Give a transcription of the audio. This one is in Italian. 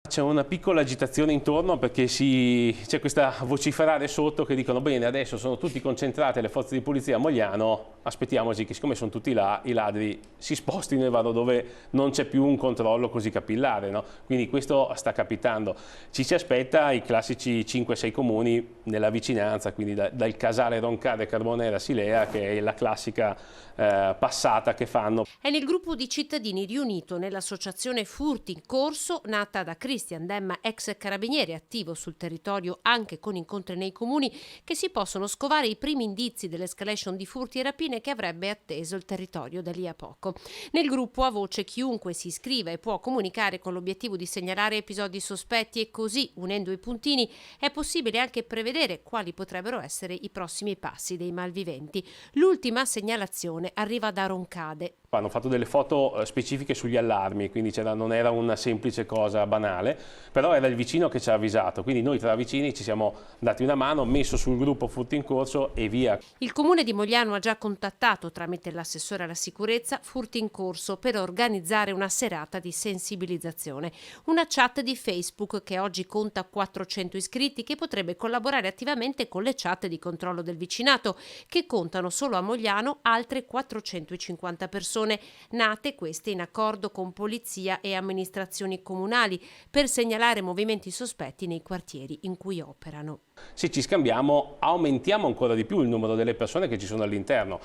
C'è una piccola agitazione intorno perché c'è questa vociferare sotto che dicono bene, adesso sono tutti concentrati le forze di polizia a Mogliano, aspettiamoci che siccome sono tutti là, i ladri si spostino e vadano dove non c'è più un controllo così capillare, no? Quindi questo sta capitando. Ci si aspetta i classici 5-6 comuni nella vicinanza, quindi dal Casale Roncade, Carbonera, Silea, che è la classica passata che fanno. È nel gruppo di cittadini riunito nell'associazione Furti in Corso, nata da Cristian Demma, ex carabiniere attivo sul territorio anche con incontri nei comuni, che si possono scovare i primi indizi dell'escalation di furti e rapine che avrebbe atteso il territorio da lì a poco. Nel gruppo ha voce chiunque si iscriva e può comunicare con l'obiettivo di segnalare episodi sospetti e così, unendo i puntini, è possibile anche prevedere quali potrebbero essere i prossimi passi dei malviventi. L'ultima segnalazione arriva da Roncade. Hanno fatto delle foto specifiche sugli allarmi, quindi non era una semplice cosa banale, però era il vicino che ci ha avvisato, quindi noi tra vicini ci siamo dati una mano, messo sul gruppo Furti in Corso e via. Il comune di Mogliano ha già contattato tramite l'assessore alla sicurezza Furti in Corso per organizzare una serata di sensibilizzazione. Una chat di Facebook che oggi conta 400 iscritti che potrebbe collaborare attivamente con le chat di controllo del vicinato che contano solo a Mogliano altre 450 persone, nate queste in accordo con polizia e amministrazioni comunali per segnalare movimenti sospetti nei quartieri in cui operano. Se ci scambiamo, aumentiamo ancora di più il numero delle persone che ci sono all'interno.